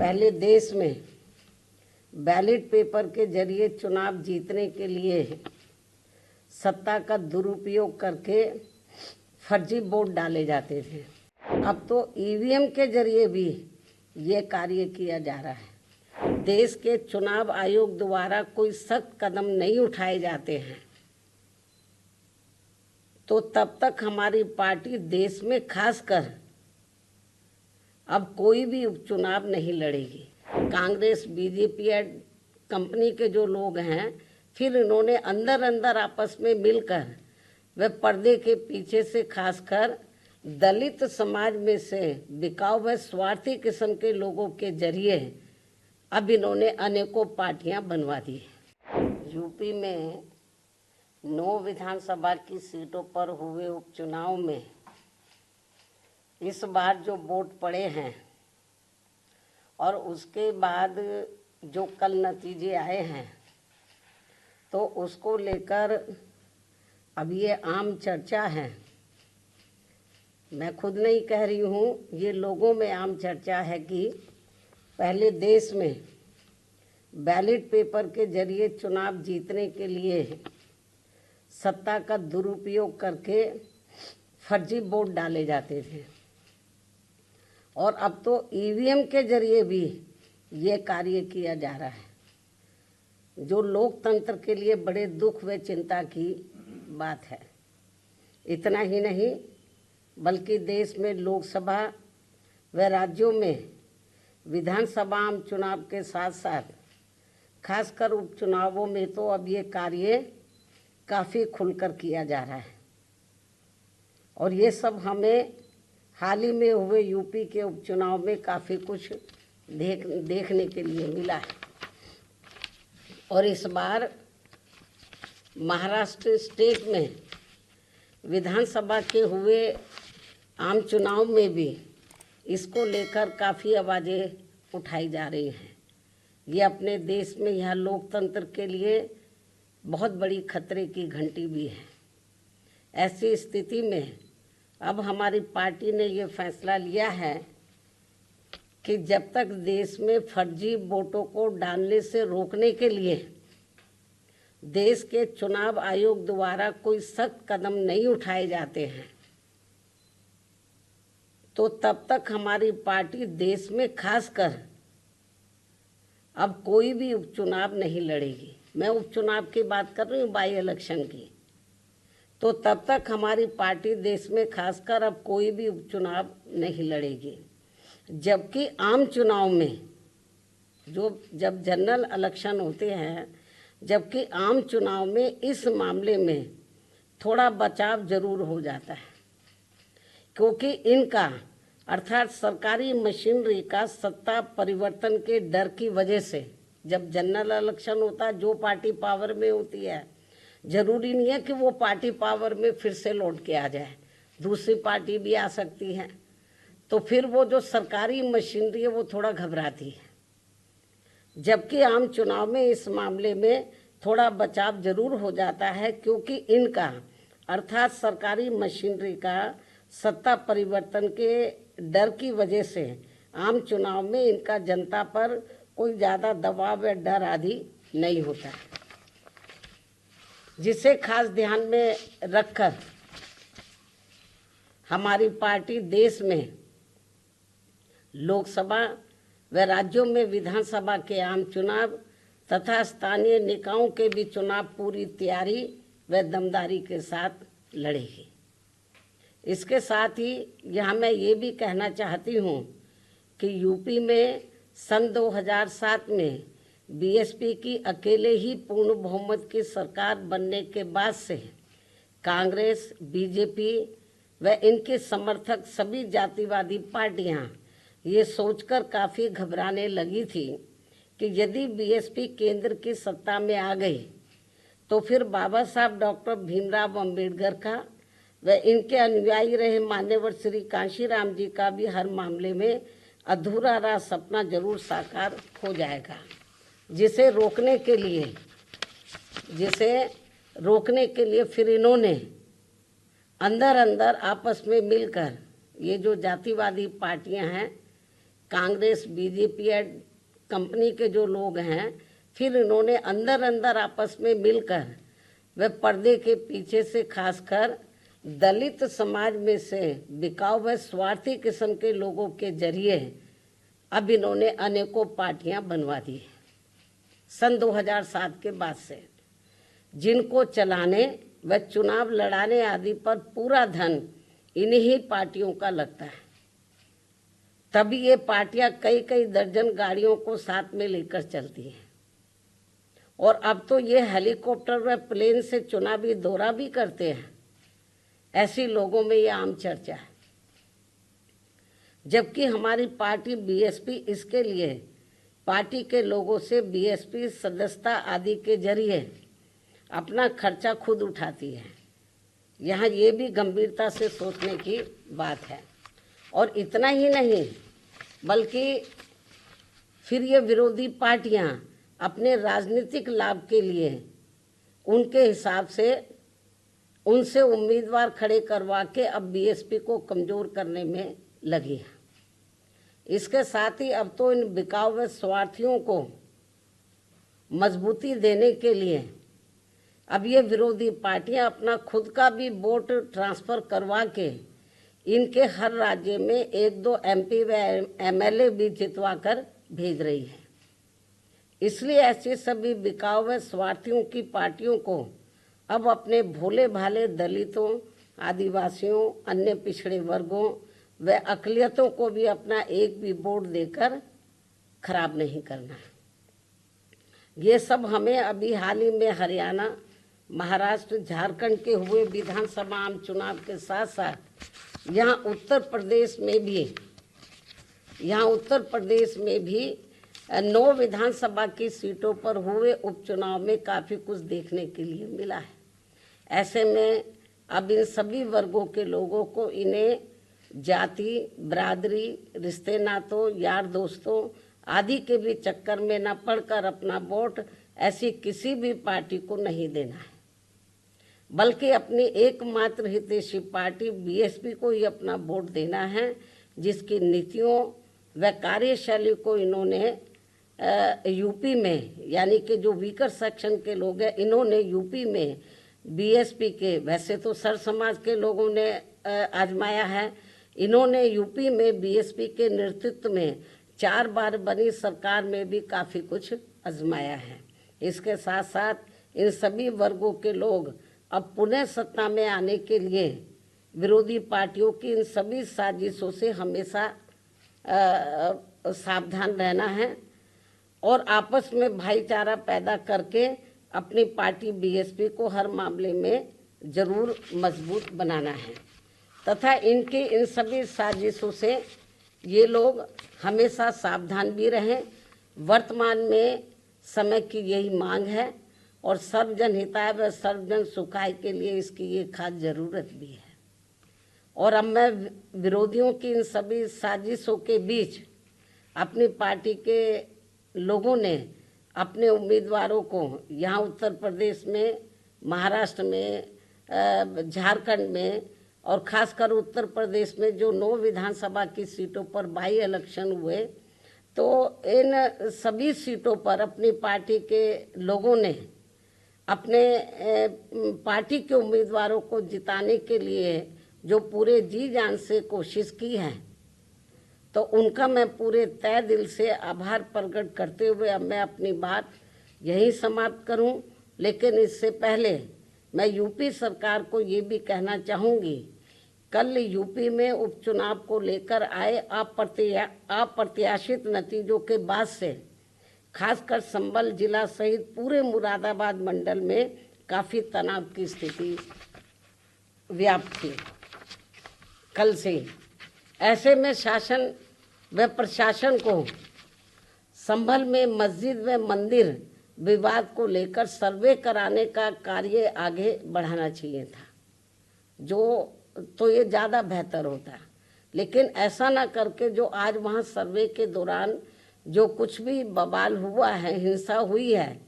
पहले देश में बैलेट पेपर के जरिए चुनाव जीतने के लिए सत्ता का दुरुपयोग करके फर्जी वोट डाले जाते थे। अब तो ईवीएम के जरिए भी ये कार्य किया जा रहा है। देश के चुनाव आयोग द्वारा कोई सख्त कदम नहीं उठाए जाते हैं तो तब तक हमारी पार्टी देश में खासकर अब कोई भी उपचुनाव नहीं लड़ेगी। कांग्रेस बीजेपी कंपनी के जो लोग हैं, फिर इन्होंने अंदर अंदर आपस में मिलकर वे पर्दे के पीछे से खासकर दलित समाज में से बिकाऊ व स्वार्थी किस्म के लोगों के जरिए अब इन्होंने अनेकों पार्टियां बनवा दी। यूपी में 9 विधानसभा की सीटों पर हुए उपचुनाव में इस बार जो वोट पड़े हैं और उसके बाद जो कल नतीजे आए हैं तो उसको लेकर अब ये आम चर्चा है। मैं खुद नहीं कह रही हूँ, ये लोगों में आम चर्चा है कि पहले देश में बैलेट पेपर के जरिए चुनाव जीतने के लिए सत्ता का दुरुपयोग करके फर्जी वोट डाले जाते थे और अब तो ईवीएम के जरिए भी ये कार्य किया जा रहा है, जो लोकतंत्र के लिए बड़े दुख व चिंता की बात है। इतना ही नहीं बल्कि देश में लोकसभा व राज्यों में विधानसभा आम चुनाव के साथ साथ खासकर उपचुनावों में तो अब ये कार्य काफ़ी खुलकर किया जा रहा है और ये सब हमें हाल ही में हुए यूपी के उपचुनाव में काफ़ी कुछ देखने के लिए मिला है। और इस बार महाराष्ट्र स्टेट में विधानसभा के हुए आम चुनाव में भी इसको लेकर काफ़ी आवाज़ें उठाई जा रही हैं। ये अपने देश में यह लोकतंत्र के लिए बहुत बड़ी खतरे की घंटी भी है। ऐसी स्थिति में अब हमारी पार्टी ने ये फैसला लिया है कि जब तक देश में फर्जी वोटों को डालने से रोकने के लिए देश के चुनाव आयोग द्वारा कोई सख्त कदम नहीं उठाए जाते हैं तो तब तक हमारी पार्टी देश में खासकर अब कोई भी उपचुनाव नहीं लड़ेगी। मैं उपचुनाव की बात कर रही हूँ, बाई इलेक्शन की। तो तब तक हमारी पार्टी देश में खासकर अब कोई भी उपचुनाव नहीं लड़ेगी। जबकि आम चुनाव में जब जनरल इलेक्शन होते हैं, जबकि आम चुनाव में इस मामले में थोड़ा बचाव जरूर हो जाता है, क्योंकि इनका अर्थात सरकारी मशीनरी का सत्ता परिवर्तन के डर की वजह से जब जनरल इलेक्शन होता है, जो पार्टी पावर में होती है जरूरी नहीं है कि वो पार्टी पावर में फिर से लौट के आ जाए, दूसरी पार्टी भी आ सकती है। तो फिर वो जो सरकारी मशीनरी है वो थोड़ा घबराती है। जबकि आम चुनाव में इस मामले में थोड़ा बचाव जरूर हो जाता है, क्योंकि इनका अर्थात सरकारी मशीनरी का सत्ता परिवर्तन के डर की वजह से आम चुनाव में इनका जनता पर कोई ज़्यादा दबाव या डर आदि नहीं होता है, जिसे खास ध्यान में रखकर हमारी पार्टी देश में लोकसभा व राज्यों में विधानसभा के आम चुनाव तथा स्थानीय निकायों के भी चुनाव पूरी तैयारी व दमदारी के साथ लड़ेगी। इसके साथ ही यहाँ मैं ये भी कहना चाहती हूँ कि यूपी में सन 2007 में बीएसपी की अकेले ही पूर्ण बहुमत की सरकार बनने के बाद से कांग्रेस, बीजेपी व इनके समर्थक सभी जातिवादी पार्टियां ये सोचकर काफ़ी घबराने लगी थी कि यदि बीएसपी केंद्र की सत्ता में आ गई तो फिर बाबा साहब डॉक्टर भीमराव अंबेडकर का व इनके अनुयायी रहे मान्यवर श्री कांशीराम जी का भी हर मामले में अधूरा रहा सपना जरूर साकार हो जाएगा, जिसे रोकने के लिए फिर इन्होंने अंदर अंदर आपस में मिलकर ये जो जातिवादी पार्टियां हैं कांग्रेस बीजेपी या कंपनी के जो लोग हैं, फिर इन्होंने अंदर अंदर आपस में मिलकर वे पर्दे के पीछे से खासकर दलित समाज में से बिकाऊ व स्वार्थी किस्म के लोगों के जरिए अब इन्होंने अनेकों पार्टियां बनवा दी हैं सन 2007 के बाद से, जिनको चलाने व चुनाव लड़ाने आदि पर पूरा धन इन्हीं पार्टियों का लगता है। तभी ये पार्टियां कई कई दर्जन गाड़ियों को साथ में लेकर चलती हैं और अब तो ये हेलीकॉप्टर व प्लेन से चुनावी दौरा भी करते हैं। ऐसी लोगों में ये आम चर्चा है, जबकि हमारी पार्टी बीएसपी इसके लिए पार्टी के लोगों से बीएसपी सदस्यता आदि के जरिए अपना खर्चा खुद उठाती है। यहाँ ये भी गंभीरता से सोचने की बात है। और इतना ही नहीं, बल्कि फिर ये विरोधी पार्टियाँ अपने राजनीतिक लाभ के लिए उनके हिसाब से उनसे उम्मीदवार खड़े करवा के अब बीएसपी को कमज़ोर करने में लगी है। इसके साथ ही अब तो इन बिकाऊ व स्वार्थियों को मजबूती देने के लिए अब ये विरोधी पार्टियां अपना खुद का भी वोट ट्रांसफ़र करवा के इनके हर राज्य में 1-2 एमपी व एमएलए भी जितवा कर भेज रही है। इसलिए ऐसे सभी बिकाऊ व स्वार्थियों की पार्टियों को अब अपने भोले भाले दलितों, आदिवासियों, अन्य पिछड़े वर्गों व अक़लियतों को भी अपना एक भी वोट देकर खराब नहीं करना है। ये सब हमें अभी हाल ही में हरियाणा, महाराष्ट्र, झारखंड के हुए विधानसभा आम चुनाव के साथ साथ यहाँ उत्तर प्रदेश में भी 9 विधानसभा की सीटों पर हुए उपचुनाव में काफ़ी कुछ देखने के लिए मिला है। ऐसे में अब इन सभी वर्गों के लोगों को इन्हें जाति, बरादरी, रिश्ते नातों, यार दोस्तों आदि के भी चक्कर में न पड़कर अपना वोट ऐसी किसी भी पार्टी को नहीं देना है, बल्कि अपनी एकमात्र हितैषी पार्टी बीएसपी को ही अपना वोट देना है, जिसकी नीतियों व कार्यशैली को इन्होंने यूपी में, यानी कि जो वीकर सेक्शन के लोग हैं, इन्होंने यूपी में बीएसपी के, वैसे तो सर समाज के लोगों ने आजमाया है, इन्होंने यूपी में बीएसपी के नेतृत्व में 4 बार बनी सरकार में भी काफ़ी कुछ आजमाया है। इसके साथ साथ इन सभी वर्गों के लोग अब पुनः सत्ता में आने के लिए विरोधी पार्टियों की इन सभी साजिशों से हमेशा सावधान रहना है और आपस में भाईचारा पैदा करके अपनी पार्टी बीएसपी को हर मामले में जरूर मजबूत बनाना है तथा इनकी इन सभी साजिशों से ये लोग हमेशा सावधान भी रहें। वर्तमान में समय की यही मांग है और सर्वजन हिताय व सर्वजन सुखाय के लिए इसकी ये खास ज़रूरत भी है। और अब मैं विरोधियों की इन सभी साजिशों के बीच अपनी पार्टी के लोगों ने अपने उम्मीदवारों को यहाँ उत्तर प्रदेश में, महाराष्ट्र में, झारखंड में और ख़ासकर उत्तर प्रदेश में जो 9 विधानसभा की सीटों पर बाई इलेक्शन हुए, तो इन सभी सीटों पर अपनी पार्टी के लोगों ने अपने पार्टी के उम्मीदवारों को जिताने के लिए जो पूरे जी जान से कोशिश की है, तो उनका मैं पूरे तय दिल से आभार प्रकट करते हुए अब मैं अपनी बात यहीं समाप्त करूं। लेकिन इससे पहले मैं यूपी सरकार को ये भी कहना चाहूँगी, कल यूपी में उपचुनाव को लेकर आए अप्रत्याशित नतीजों के बाद से खासकर संभल जिला सहित पूरे मुरादाबाद मंडल में काफ़ी तनाव की स्थिति व्याप्त थी कल से ही। ऐसे में शासन व प्रशासन को संभल में मस्जिद व मंदिर विवाद को लेकर सर्वे कराने का कार्य आगे बढ़ाना चाहिए था, जो तो ये ज़्यादा बेहतर होता। लेकिन ऐसा ना करके जो आज वहाँ सर्वे के दौरान जो कुछ भी बवाल हुआ है, हिंसा हुई है,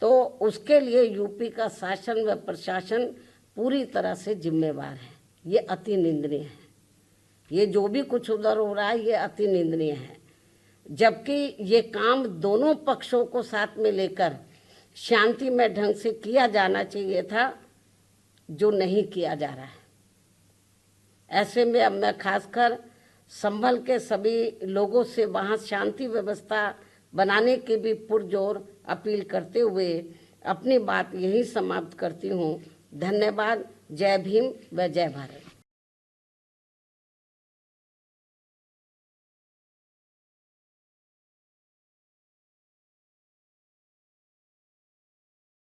तो उसके लिए यूपी का शासन व प्रशासन पूरी तरह से जिम्मेवार है। ये अति निंदनीय है। ये जो भी कुछ उधर हो रहा है ये अति निंदनीय है। जबकि ये काम दोनों पक्षों को साथ में लेकर शांतिमय ढंग से किया जाना चाहिए था, जो नहीं किया जा रहा है। ऐसे में अब मैं खासकर संभल के सभी लोगों से वहाँ शांति व्यवस्था बनाने की भी पुरजोर अपील करते हुए अपनी बात यही समाप्त करती हूँ। धन्यवाद। जय भीम व जय भारत।